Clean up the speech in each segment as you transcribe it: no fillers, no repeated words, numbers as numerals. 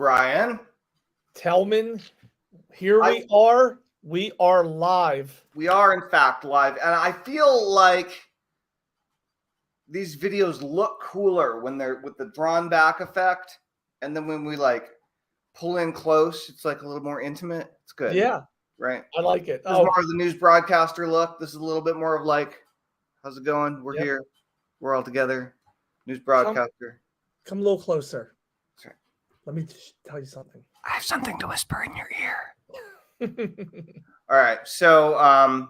Brian. Tellman, here we are. We are live. We are, in fact, live. And I feel like these videos look cooler when they're with the drawn back effect. And then when we pull in close, it's like a little more intimate. It's good. Yeah. Right. I like it. This is more of the news broadcaster look. This is a little bit more of how's it going? We're here. We're all together. News broadcaster. Come a little closer. That's right. Let me tell you something. I have something to whisper in your ear. All right. So,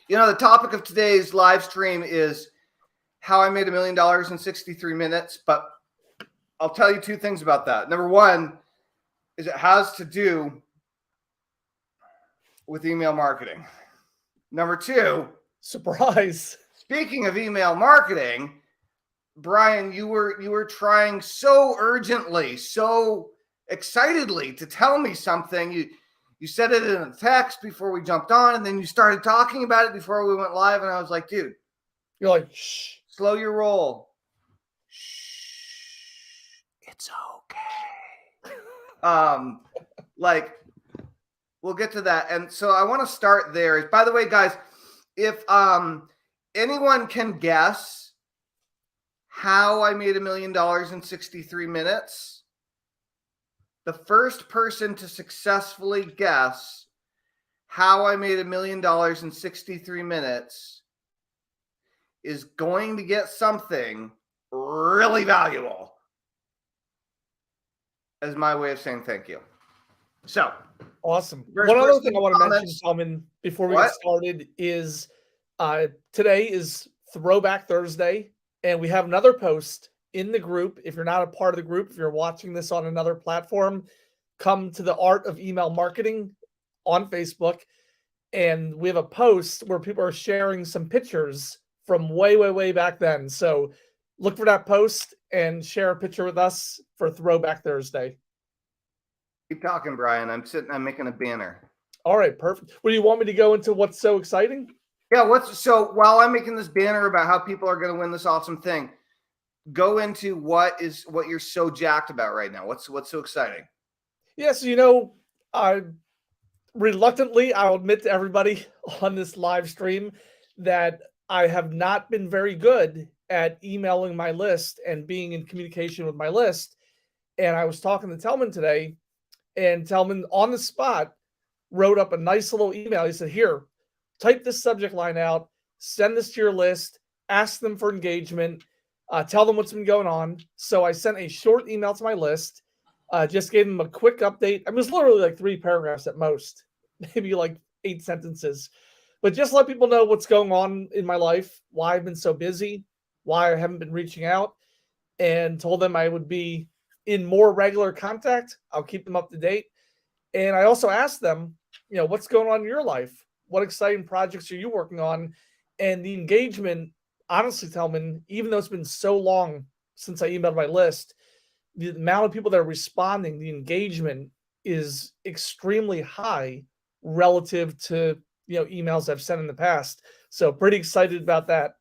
the topic of today's live stream is how I made $1 million in 63 minutes. But I'll tell you two things about that. Number one is it has to do with email marketing. Number two, surprise. Speaking of email marketing, Brian, you were trying so urgently, so excitedly to tell me something. You said it in a text before we jumped on, and then you started talking about it before we went live, and I was like, dude. You're like, shh. Slow your roll. Shh. It's okay. We'll get to that. And so I want to start there. By the way, guys, if anyone can guess how I made $1 million in 63 minutes, the first person to successfully guess how I made $1 million in 63 minutes is going to get something really valuable as my way of saying thank you. So awesome. One other thing I want to mention, Tellman, before we get started is today is Throwback Thursday, and we have another post in the group. If you're not a part of the group, if you're watching this on another platform, come to the Art of Email Marketing on Facebook, and we have a post where people are sharing some pictures from way, way, way back then. So look for that post and share a picture with us for Throwback Thursday. Keep talking, Brian. I'm making a banner. All right, perfect. Well, do you want me to go into what's so exciting? Yeah, so while I'm making this banner about how people are going to win this awesome thing, go into what you're so jacked about right now. What's so exciting? Yeah, so reluctantly, I'll admit to everybody on this live stream that I have not been very good at emailing my list and being in communication with my list. And I was talking to Tellman today, and Tellman on the spot wrote up a nice little email. He said, here, type this subject line out, send this to your list, ask them for engagement, tell them what's been going on. So I sent a short email to my list, just gave them a quick update. It was literally 3 paragraphs at most, maybe 8 sentences. But just let people know what's going on in my life, why I've been so busy, why I haven't been reaching out, and told them I would be in more regular contact. I'll keep them up to date. And I also asked them, what's going on in your life? What exciting projects are you working on? And the engagement, honestly, Tellman, even though it's been so long since I emailed my list, the amount of people that are responding, the engagement is extremely high relative to, emails I've sent in the past. So pretty excited about that.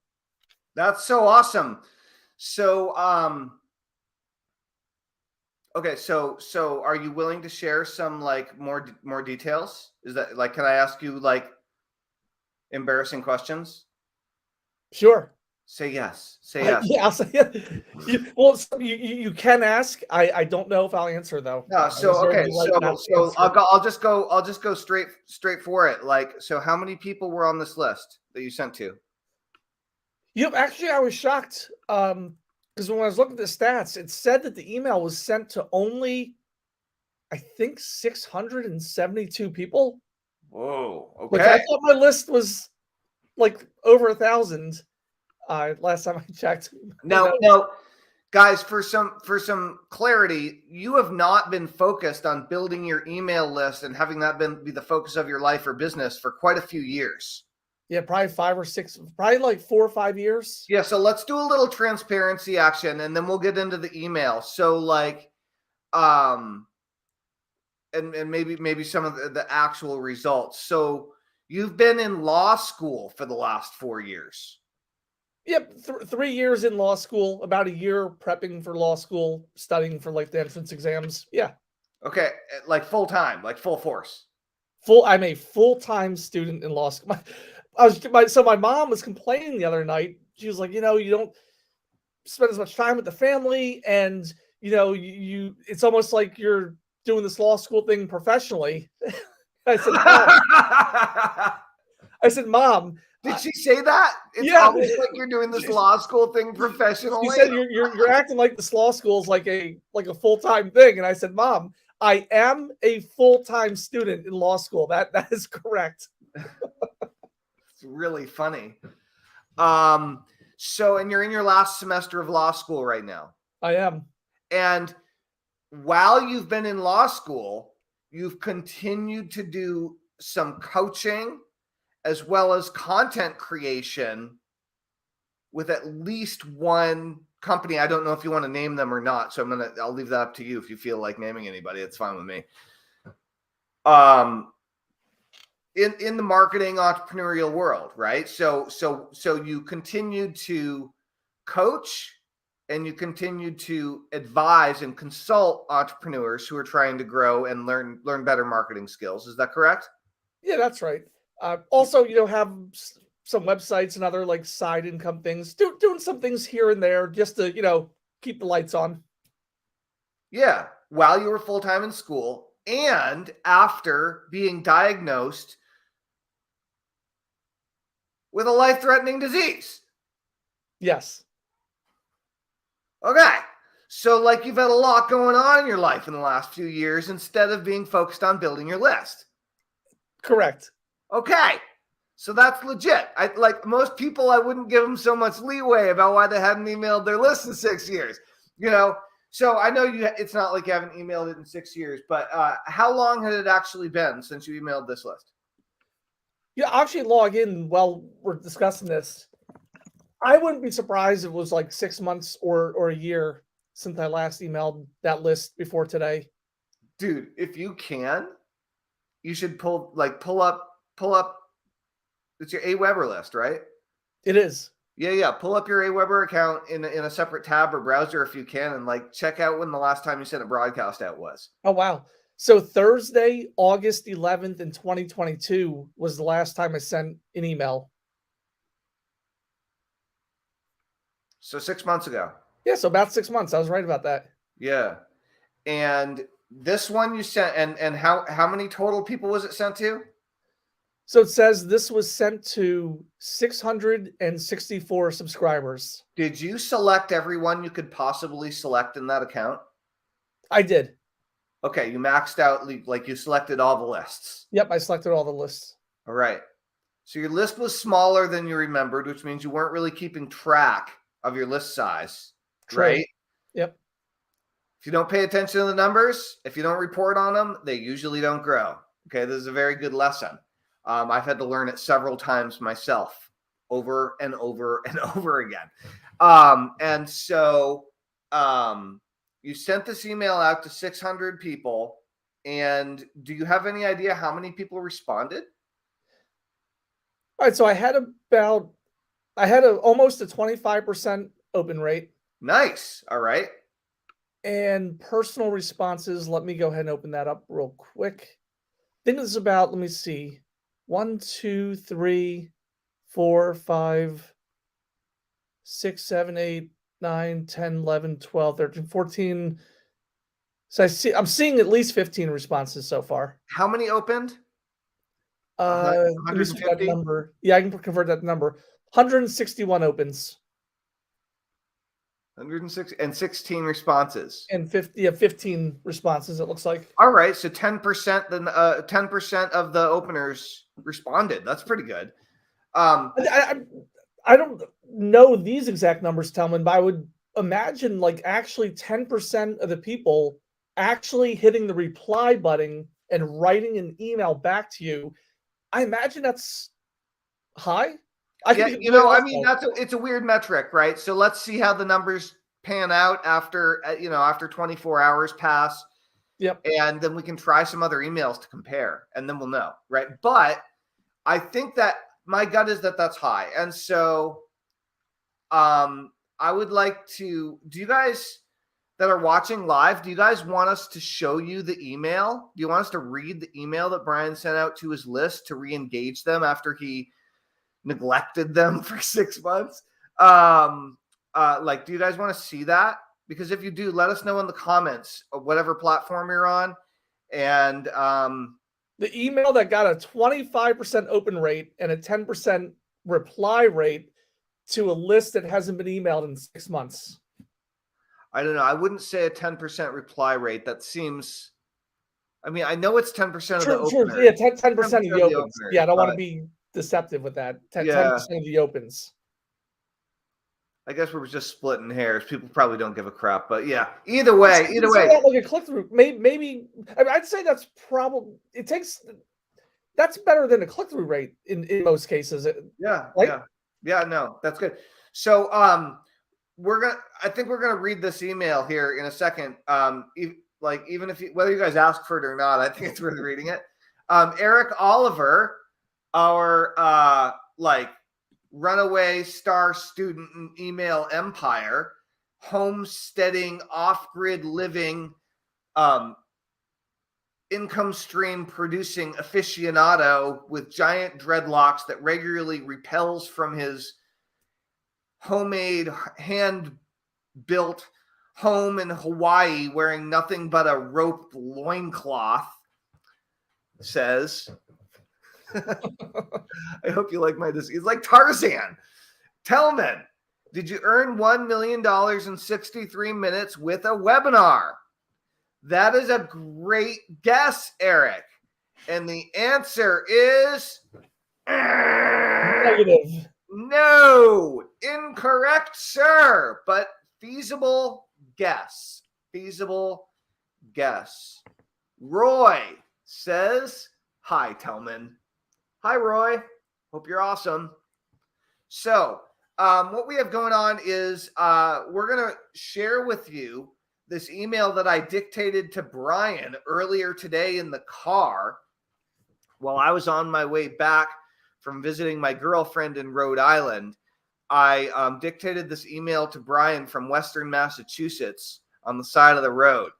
That's so awesome. So, okay. So are you willing to share some more details? Is that can I ask you embarrassing questions? Sure. Say yes. Say yes. Yeah, I'll say you can ask. I don't know if I'll answer though. No. So okay. So I'll just go straight for it. So how many people were on this list that you sent to? Actually, I was shocked because when I was looking at the stats, it said that the email was sent to only, I think, 672 people. Whoa. Okay. Which I thought my list was over 1,000. Last time I checked. No, guys, for some clarity, you have not been focused on building your email list and having that be the focus of your life or business for quite a few years. Yeah, probably 5 or 6, probably 4 or 5 years. Yeah, so let's do a little transparency action, and then we'll get into the email. So and maybe some of the actual results. So you've been in law school for the last 4 years. Yep, 3 years in law school, about a year prepping for law school, studying for like the entrance exams. Yeah, Okay, like full time, like full force. I'm a full-time student in law school. So my mom was complaining the other night. She was like, you don't spend as much time with the family, and it's almost like you're doing this law school thing professionally. I said, Mom, I said, Mom, Did she say that? It's yeah. almost like you're doing this law school thing professionally. She said you're acting like this law school is like a full-time thing. And I said, Mom, I am a full-time student in law school. That is correct. It's really funny. So, and you're in your last semester of law school right now. I am. And while you've been in law school, you've continued to do some coaching as well as content creation with at least one company. I don't know if you want to name them or not, so I'll leave that up to you. If you feel like naming anybody, it's fine with me. In the marketing entrepreneurial world, right? So you continue to coach and you continue to advise and consult entrepreneurs who are trying to grow and learn better marketing skills. Is that correct? Yeah, that's right. Also, have some websites and other like side income things, doing some things here and there just to, keep the lights on. Yeah. While you were full-time in school and after being diagnosed with a life-threatening disease. Yes. Okay. So like you've had a lot going on in your life in the last few years instead of being focused on building your list. Correct. Okay. So that's legit. Like most people, I wouldn't give them so much leeway about why they hadn't emailed their list in 6 years. So I know it's not like you haven't emailed it in 6 years, but how long had it actually been since you emailed this list? Yeah, I'll actually log in while we're discussing this. I wouldn't be surprised if it was like 6 months or a year since I last emailed that list before today. Dude, if you can, you should pull up. It's your Aweber list, right? It is. Yeah. Pull up your Aweber account in a separate tab or browser if you can, and check out when the last time you sent a broadcast out was. Oh, wow. So Thursday, August 11th in 2022 was the last time I sent an email. So 6 months ago. Yeah, so about 6 months. I was right about that. Yeah. And this one you sent, and how many total people was it sent to? So it says this was sent to 664 subscribers. Did you select everyone you could possibly select in that account? I did. Okay, you maxed out, like you selected all the lists. Yep, I selected all the lists. All right. So your list was smaller than you remembered, which means you weren't really keeping track of your list size. True. Right? Yep. If you don't pay attention to the numbers, if you don't report on them, they usually don't grow. Okay, this is a very good lesson. I've had to learn it several times myself, over and over and over again. And so you sent this email out to 600 people. And do you have any idea how many people responded? All right, so I had almost a 25% open rate. Nice. All right. And personal responses, let me go ahead and open that up real quick. I think it's about, let me see, 1, 2, 3, 4, 5, 6, 7, 8, 9, 10, 11, 12, 13, 14. So I'm seeing at least 15 responses so far. How many opened? Let me see that number. Yeah, I can convert that number. 161 opens. 106 and 16 responses. And 15 responses, it looks like. All right, so 10%, then 10% of the openers responded. That's pretty good. I don't know these exact numbers, Telman, but I would imagine actually 10% of the people actually hitting the reply button and writing an email back to you. I imagine that's high. It's a weird metric, right? So let's see how the numbers pan out after 24 hours pass. Yep. And then we can try some other emails to compare, and then we'll know, right? But I think that my gut is that that's high. And so I would like to. Do you guys that are watching live? Do you guys want us to show you the email? Do you want us to read the email that Brian sent out to his list to re-engage them after he neglected them for 6 months? Do you guys want to see that? Because if you do, let us know in the comments of whatever platform you're on. And the email that got a 25% open rate and a 10% reply rate to a list that hasn't been emailed in 6 months. I don't know. I wouldn't say a 10% reply rate. That seems. I mean, I know it's 10% of the openers. Yeah, 10% of the opens. Yeah, I don't want to be deceptive with that. 10% of the opens. I guess we're just splitting hairs. People probably don't give a crap, but yeah. Either way. That like a click through. Maybe I mean, I'd say that's probably that's better than a click through rate in most cases. Yeah, right? Yeah. No, that's good. So I think we're gonna read this email here in a second. Even if whether you guys ask for it or not, I think it's worth reading it. Eric Oliver, our runaway star student in email empire, homesteading, off-grid living, income stream producing aficionado with giant dreadlocks that regularly repels from his homemade, hand-built home in Hawaii wearing nothing but a roped loincloth, says... I hope you like my disease. It's like Tarzan. Tellman, did you earn $1 million in 63 minutes with a webinar? That is a great guess, Eric. And the answer is negative. No, incorrect, sir. But feasible guess. Feasible guess. Roy says, hi, Tellman. Hi, Roy. Hope you're awesome. So what we have going on is we're going to share with you this email that I dictated to Brian earlier today in the car while I was on my way back from visiting my girlfriend in Rhode Island. I dictated this email to Brian from Western Massachusetts on the side of the road.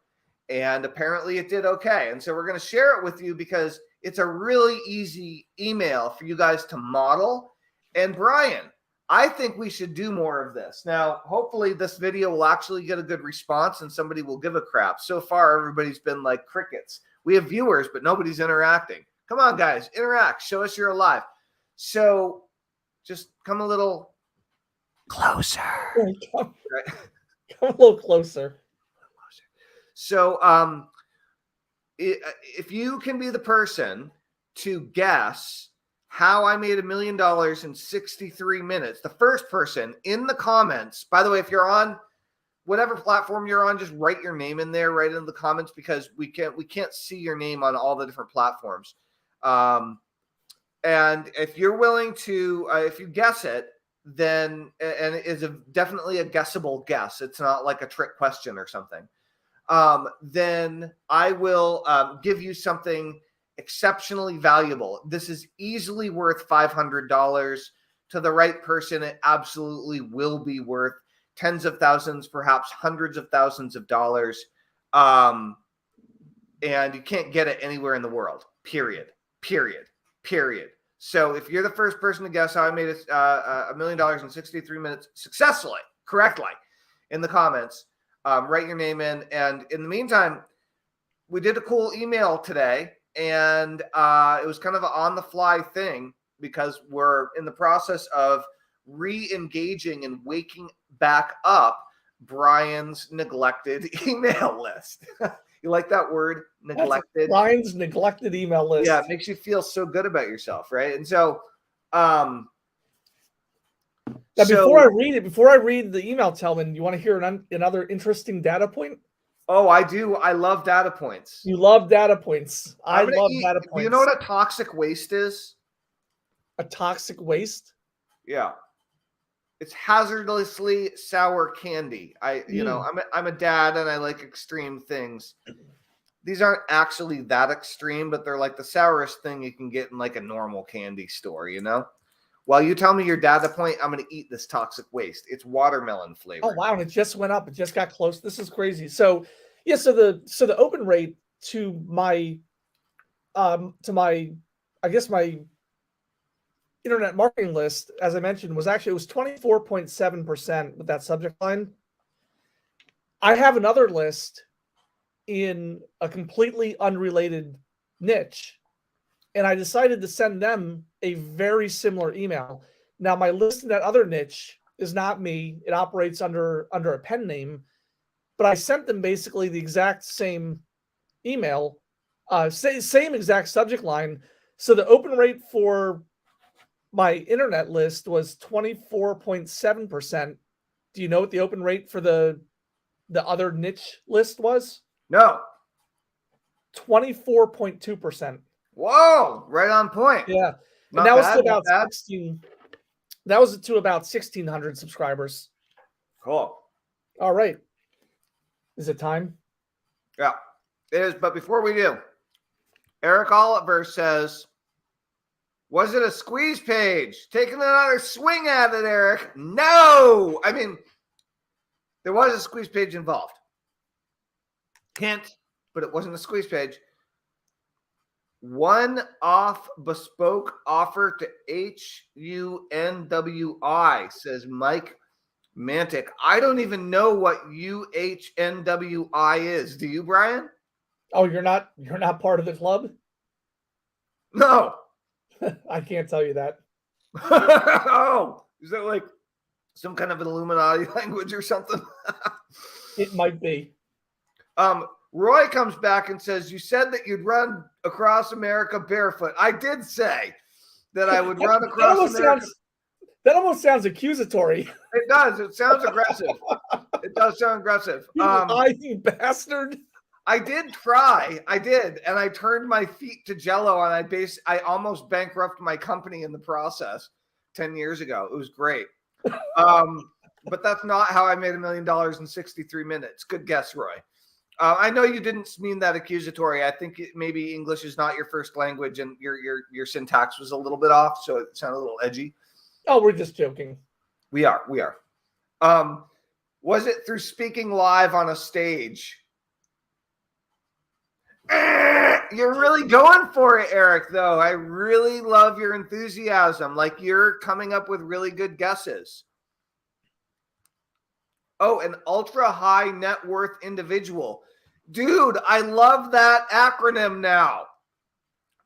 And apparently it did okay. And so we're going to share it with you because it's a really easy email for you guys to model. And Brian, I think we should do more of this. Now, hopefully this video will actually get a good response and somebody will give a crap. So far, everybody's been like crickets. We have viewers, but nobody's interacting. Come on, guys, interact. Show us you're alive. So just come a little closer. Come a little closer. So if you can be the person to guess how I made $1 million in 63 minutes, the first person in the comments, by the way, if you're on whatever platform you're on, just write your name in there, write in the comments, because we can't see your name on all the different platforms. And if you're willing to, if you guess it, then, and it is definitely a guessable guess. It's not like a trick question or something. Then I will give you something exceptionally valuable. This is easily worth $500 to the right person. It absolutely will be worth tens of thousands, perhaps hundreds of thousands of dollars. And you can't get it anywhere in the world, period. So if you're the first person to guess how I made $1 million in 63 minutes successfully, correctly, in the comments, write your name in. And in the meantime, we did a cool email today, and it was kind of an on-the-fly thing because we're in the process of re-engaging and waking back up Brian's neglected email list. You like that word, neglected? Brian's neglected email list. Yeah, it makes you feel so good about yourself, right? And so now, before I read the email, Tellman, you want to hear another interesting data point? Oh, I do. I love data points. You love data points. I love data points. Do you know what a toxic waste is? A toxic waste? Yeah. It's hazardously sour candy. I'm a dad and I like extreme things. These aren't actually that extreme, but they're like the sourest thing you can get in like a normal candy store, you know? While you tell me your data point, I'm going to eat this toxic waste. It's watermelon flavor. Oh wow, and it just went up. It just got close. This is crazy. So yeah, so the open rate to my I guess my internet marketing list, as I mentioned, was 24.7% with that subject line. I have another list in a completely unrelated niche, and I decided to send them a very similar email. Now, my list in that other niche is not me. It operates under a pen name, but I sent them basically the exact same email, same exact subject line. So the open rate for my internet list was 24.7%. Do you know what the open rate for the other niche list was? No. 24.2%. Whoa, right on point. Yeah. Not And that was bad, to about not bad. 16. That was to about 1,600 subscribers. Cool. All right. Is it time? Yeah, it is. But before we do, Eric Oliver says, was it a squeeze page? Taking another swing at it, Eric. No. I mean, there was a squeeze page involved. Hint, but it wasn't a squeeze page. One-off bespoke offer to HUNWI, says Mike Mantic. I don't even know what UHNWI is. Do you, Brian? Oh, you're not part of the club? No. I can't tell you that. Oh, is that like some kind of an Illuminati language or something? It might be. Roy comes back and says, you said that you'd run across America barefoot. I did say that I would run across America. That almost sounds accusatory. It does. It sounds aggressive. It does sound aggressive. You lying bastard. I did try. I did. And I turned my feet to jello and I almost bankrupted my company in the process 10 years ago. It was great. But that's not how I made $1 million in 63 minutes. Good guess, Roy. I know you didn't mean that accusatory. I think maybe English is not your first language and your syntax was a little bit off, so it sounded a little edgy. Oh, we're just joking. We are. Was it through speaking live on a stage? You're really going for it, Eric, though. I really love your enthusiasm. Like, you're coming up with really good guesses. Oh, an ultra high net worth individual. Dude, I love that acronym now.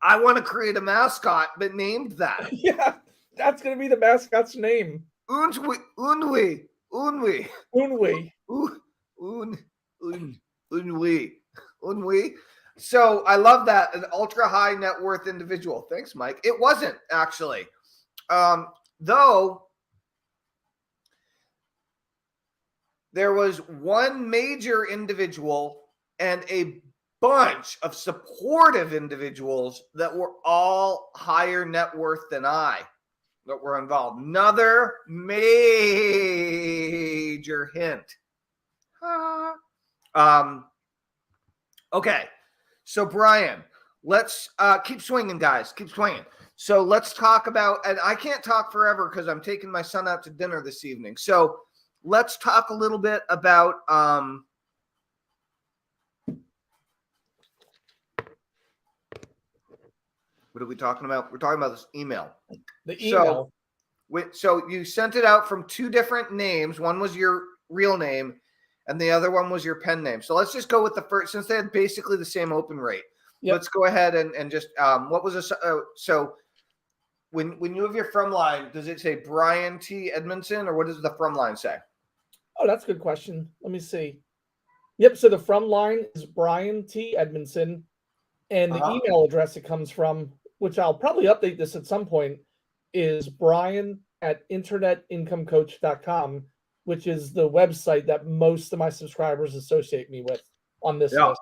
I want to create a mascot, but named that. Yeah, that's going to be the mascot's name. Unwi. So I love that. An ultra high net worth individual. Thanks, Mike. It wasn't actually. Though there was one major individual and a bunch of supportive individuals that were all higher net worth than I that were involved. Another major hint. Okay. So, Brian, let's keep swinging, guys. Keep swinging. So let's talk about, and I can't talk forever because I'm taking my son out to dinner this evening. So let's talk a little bit about what are we talking about? We're talking about this email. The email. So you sent it out from two different names. One was your real name, and the other one was your pen name. So let's just go with the first, since they had basically the same open rate. Yep. Let's go ahead and just what was this? So when you have your from line, does it say Brian T. Edmondson, or what does the from line say? Oh, that's a good question. Let me see. Yep. So the from line is Brian T. Edmondson, and the email address it comes from, which I'll probably update this at some point, is brian@internetincomecoach.com, which is the website that most of my subscribers associate me with on this list.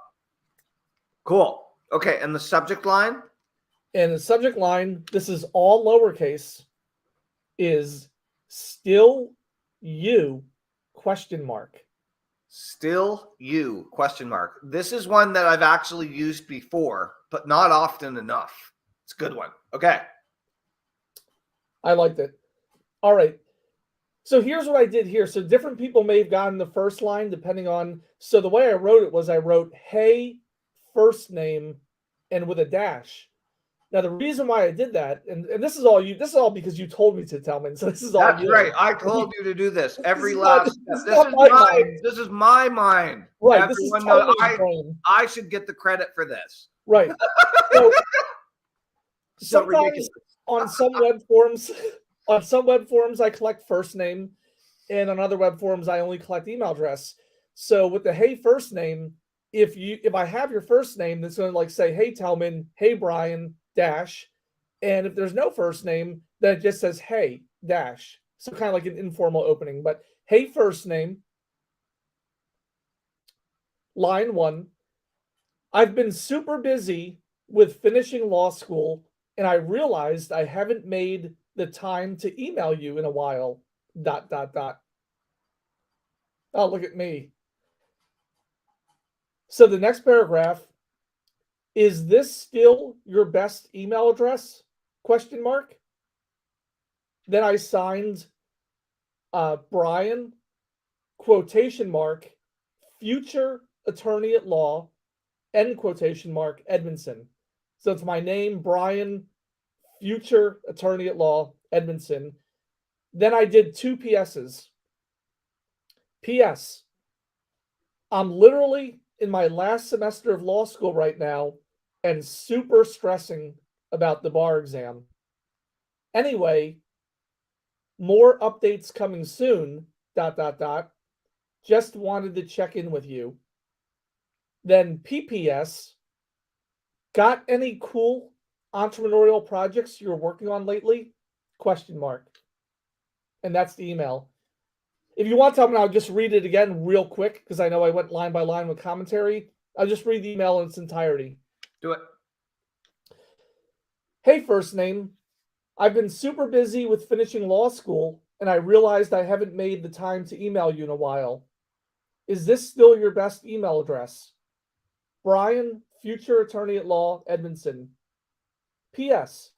Cool. Okay. And the subject line? And the subject line, this is all lowercase, is still you, ? Still you, ? This is one that I've actually used before, but not often enough. It's a good one. Okay. I liked it. All right. So here's what I did here. So different people may have gotten the first line depending on. So the way I wrote it was I wrote, hey, first name, and with a dash. Now the reason why I did that, and this is all because you told me to, Telman. So this is all That's you. right. I told you to do this every is last not, step. this is not my mind. This is my mind. Right. This is Everyone knows Telman's brain. I should get the credit for this. Right. So So sometimes ridiculous. on some web forums, I collect first name, and on other web forums, I only collect email address. So with the hey first name, if I have your first name, that's going to like say hey Telman, hey Brian dash, and if there's no first name, then it just says hey dash. So kind of like an informal opening. But hey first name, line 1. I've been super busy with finishing law school, and I realized I haven't made the time to email you in a while. ... Oh, look at me. So the next paragraph, is this still your best email address? Question mark. Then I signed Brian, quotation mark, future attorney at law, end quotation mark, Edmondson. So it's my name, Brian, future attorney at law, Edmondson. Then I did 2 PSs. PS, I'm literally in my last semester of law school right now and super stressing about the bar exam. Anyway, more updates coming soon, ... Just wanted to check in with you. Then PPS, got any cool entrepreneurial projects you're working on lately? Question mark. And that's the email. If you want to tell me, I'll just read it again real quick because I know I went line by line with commentary. I'll just read the email in its entirety. Do it. Hey, first name. I've been super busy with finishing law school, and I realized I haven't made the time to email you in a while. Is this still your best email address? Brian, future attorney at law, Edmondson. P.S.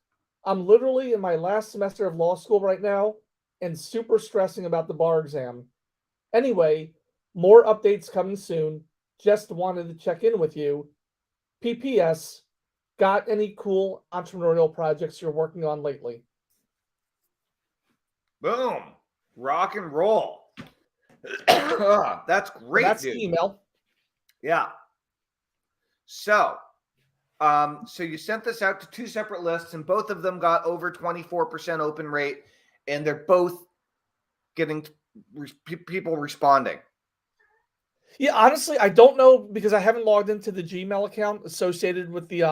I'm literally in my last semester of law school right now and super stressing about the bar exam. Anyway, more updates coming soon. Just wanted to check in with you. PPS, got any cool entrepreneurial projects you're working on lately? Boom. Rock and roll. That's great. That's dude. the email. Yeah. So you sent this out to 2 separate lists, and both of them got over 24% open rate, and they're both getting people responding. Yeah, honestly, I don't know because I haven't logged into the Gmail account associated with the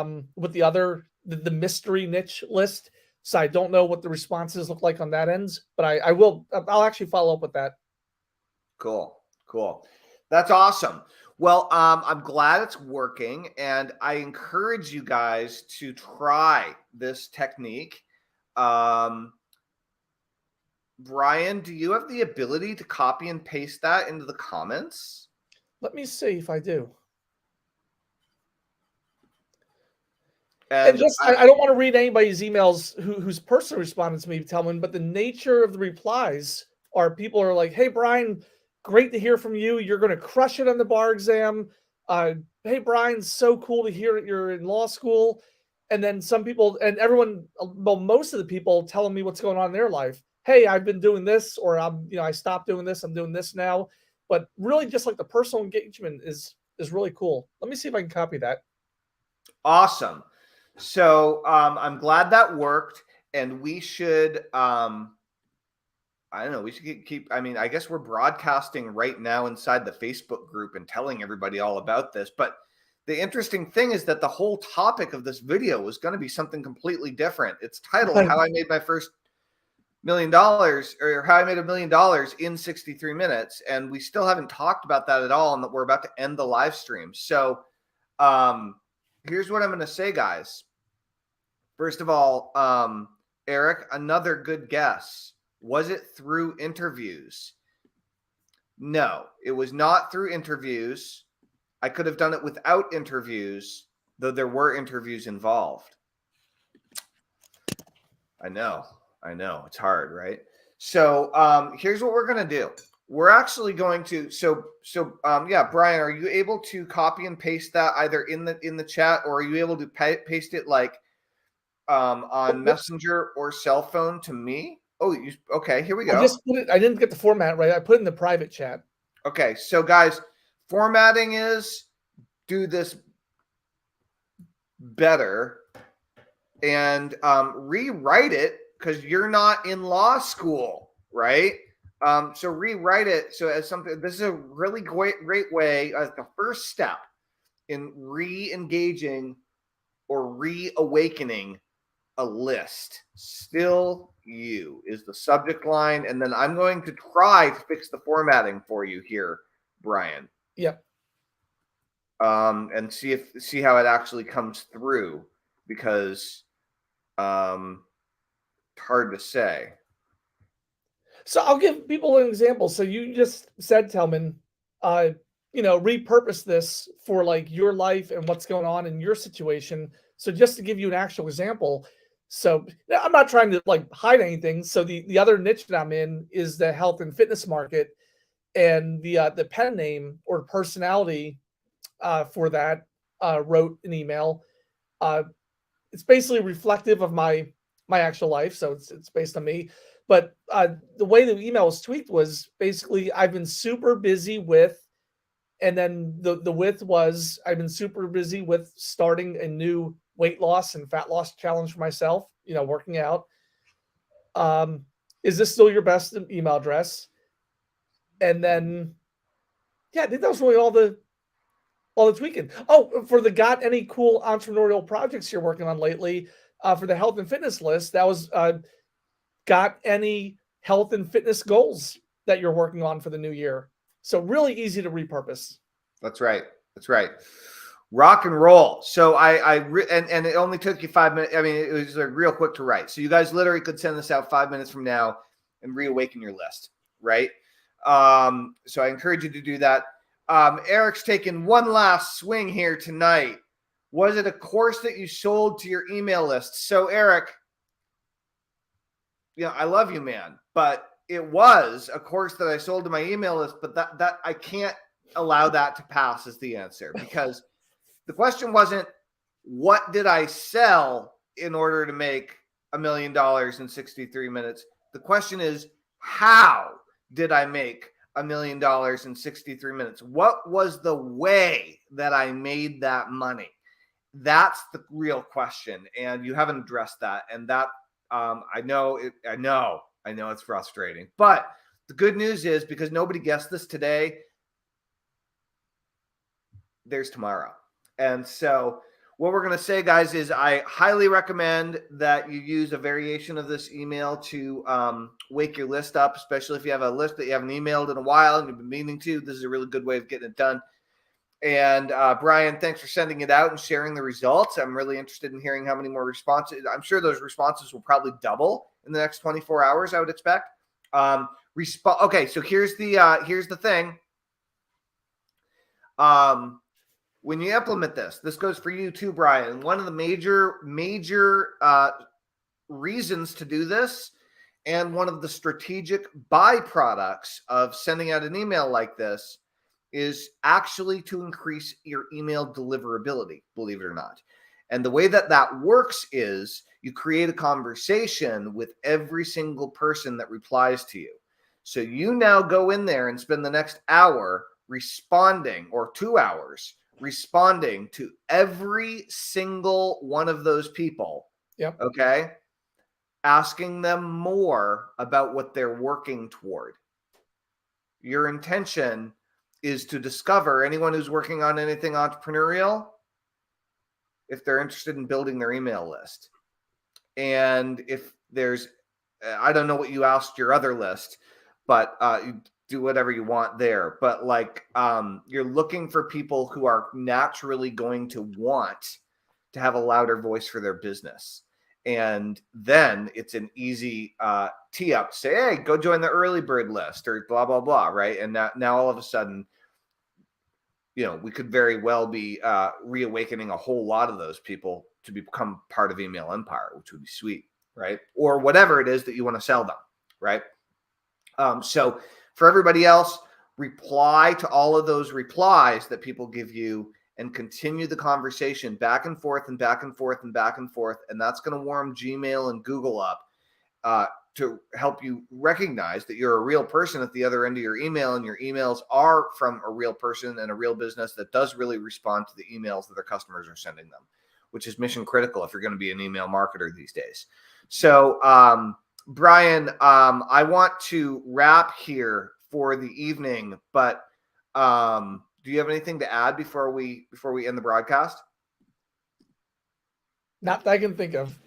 other mystery niche list, so I don't know what the responses look like on that end. But I'll actually follow up with that. Cool. That's awesome. Well, I'm glad it's working, and I encourage you guys to try this technique. Brian, do you have the ability to copy and paste that into the comments? Let me see if I do. And just, I don't want to read anybody's emails who's personally responded to me, Telman, but the nature of the replies are people are like, hey, Brian, great to hear from you. You're going to crush it on the bar exam. Hey, Brian, so cool to hear that you're in law school. And then some people and everyone, well, most of the people telling me what's going on in their life. Hey, I've been doing this, or I stopped doing this. I'm doing this now. But really just like the personal engagement is really cool. Let me see if I can copy that. Awesome. So I'm glad that worked, and we should I don't know, we should keep, I mean, I guess we're broadcasting right now inside the Facebook group and telling everybody all about this. But the interesting thing is that the whole topic of this video was going to be something completely different. It's titled How I Made My First $1 million, or How I Made $1 million in 63 minutes. And we still haven't talked about that at all. And that we're about to end the live stream. So here's what I'm going to say, guys. First of all, Eric, another good guess. Was it through interviews? No, it was not through interviews. I could have done it without interviews, though there were interviews involved. I know. I know it's hard, right? So here's what we're gonna do. We're actually going to yeah, Brian, are you able to copy and paste that either in the chat, or are you able to paste it like on Messenger or cell phone to me? Oh, okay, here we I go. just put it. I didn't get the format right. I put it in the private chat. Okay, so guys, formatting is do this better and rewrite it because you're not in law school, right? So rewrite it so as something. This is a really great way as the first step in re-engaging or reawakening a list. Still you is the subject line, and then I'm going to try to fix the formatting for you here, Brian. Yep. And see how it actually comes through, because it's hard to say. So I'll give people an example. So you just said, Telman, repurpose this for like your life and what's going on in your situation. So just to give you an actual example, so I'm not trying to like hide anything. So the other niche that I'm in is the health and fitness market, and the pen name or personality for that wrote an email. It's basically reflective of my actual life, so it's based on me. But the way the email was tweaked was basically I've been super busy with, and then the width was I've been super busy with starting a new weight loss and fat loss challenge for myself. Working out. Is this still your best email address? And then, yeah, I think that was really all the tweaking. Oh, for the got any cool entrepreneurial projects you're working on lately, for the health and fitness list, that was got any health and fitness goals that you're working on for the new year. So really easy to repurpose. That's right. That's right. Rock and roll. So and it only took you 5 minutes. I mean, it was like real quick to write. So you guys literally could send this out 5 minutes from now and reawaken your list, right? So I encourage you to do that. Eric's taking one last swing here tonight. Was it a course that you sold to your email list? So Eric, I love you, man, but it was a course that I sold to my email list, but that I can't allow that to pass as the answer, because the question wasn't what did I sell in order to make $1 million in 63 minutes. The question is, how did I make $1 million in 63 minutes? What was the way that I made that money? That's the real question, and you haven't addressed that. And that I know it's frustrating, but the good news is, because nobody guessed this today, there's tomorrow. And so what we're going to say, guys, is I highly recommend that you use a variation of this email to wake your list up, especially if you have a list that you haven't emailed in a while and you've been meaning to. This is a really good way of getting it done. And Brian, thanks for sending it out and sharing the results. I'm really interested in hearing how many more responses. I'm sure those responses will probably double in the next 24 hours, I would expect. Okay, so here's the thing. When you implement this goes for you too, Brian. One of the major reasons to do this, and one of the strategic byproducts of sending out an email like this, is actually to increase your email deliverability, believe it or not. And the way that works is you create a conversation with every single person that replies to you. So you now go in there and spend the next hour responding, or 2 hours responding to every single one of those people. Yep. Okay. Asking them more about what they're working toward. Your intention is to discover anyone who's working on anything entrepreneurial, if they're interested in building their email list. And if there's, I don't know what you asked your other list, but you do whatever you want there. But like, you're looking for people who are naturally going to want to have a louder voice for their business. And then it's an easy tee up to say, hey, go join the early bird list or blah, blah, blah. Right. And now all of a sudden, we could very well be reawakening a whole lot of those people to become part of Email Empire, which would be sweet. right? Or whatever it is that you want to sell them, right? So for everybody else, reply to all of those replies that people give you and continue the conversation back and forth and back and forth and back and forth. And that's going to warm Gmail and Google up to help you recognize that you're a real person at the other end of your email, and your emails are from a real person and a real business that does really respond to the emails that their customers are sending them, which is mission critical if you're going to be an email marketer these days. So, Brian, I want to wrap here for the evening, but do you have anything to add before we end the broadcast? Not that I can think of,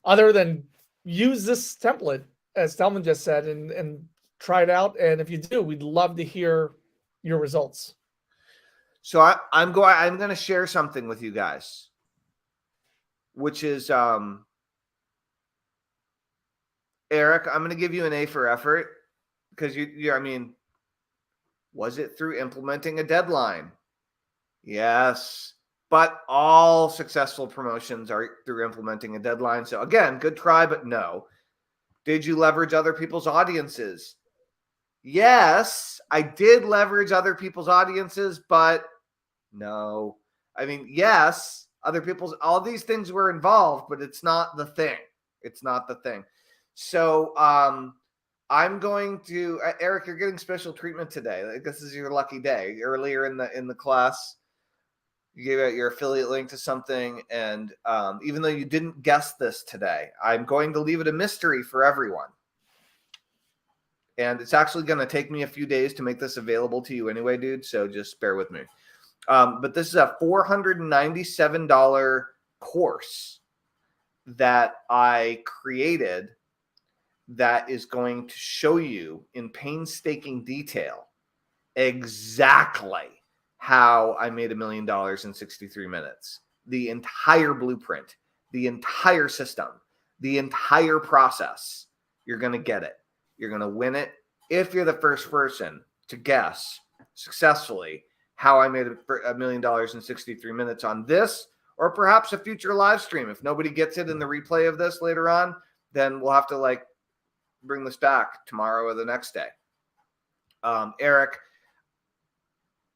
other than use this template, as Telman just said, and try it out. And if you do, we'd love to hear your results. So I'm going to share something with you guys, which is Eric, I'm going to give you an A for effort, because I mean, was it through implementing a deadline? Yes, but all successful promotions are through implementing a deadline. So again, good try, but no. Did you leverage other people's audiences? Yes, I did leverage other people's audiences, but no. I mean, yes, all these things were involved, but it's not the thing. It's not the thing. So I'm going to, Eric, you're getting special treatment today. This is your lucky day. Earlier in the class, you gave out your affiliate link to something, and even though you didn't guess this today, I'm going to leave it a mystery for everyone. And it's actually going to take me a few days to make this available to you anyway, dude. So just bear with me. But this is a $497 course that I created that is going to show you in painstaking detail exactly how I made $1 million in 63 minutes. The entire blueprint, the entire system, the entire process. You're going to get it. You're going to win it if you're the first person to guess successfully how I made $1 million in 63 minutes on this, or perhaps a future live stream. If nobody gets it in the replay of this later on, then we'll have to bring this back tomorrow or the next day. Eric,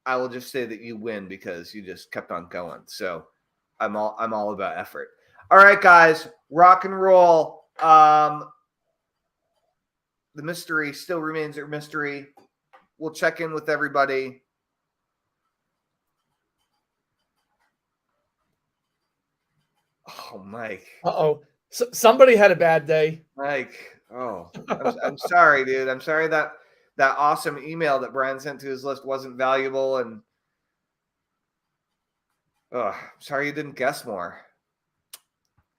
I will just say that you win because you just kept on going. So I'm all about effort. All right, guys, rock and roll. The mystery still remains a mystery. We'll check in with everybody. Oh, Mike. Uh-oh. So somebody had a bad day. Mike. Oh, I'm sorry, dude. I'm sorry that awesome email that Brian sent to his list wasn't valuable. And I'm sorry you didn't guess more.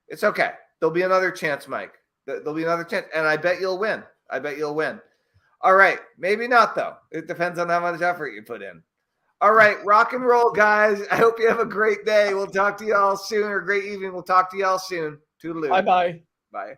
It's okay. There'll be another chance, Mike. There'll be another chance. And I bet you'll win. All right. Maybe not, though. It depends on how much effort you put in. All right. Rock and roll, guys. I hope you have a great day. We'll talk to you all soon, or great evening. We'll talk to you all soon. Toodaloo. Bye-bye. Bye.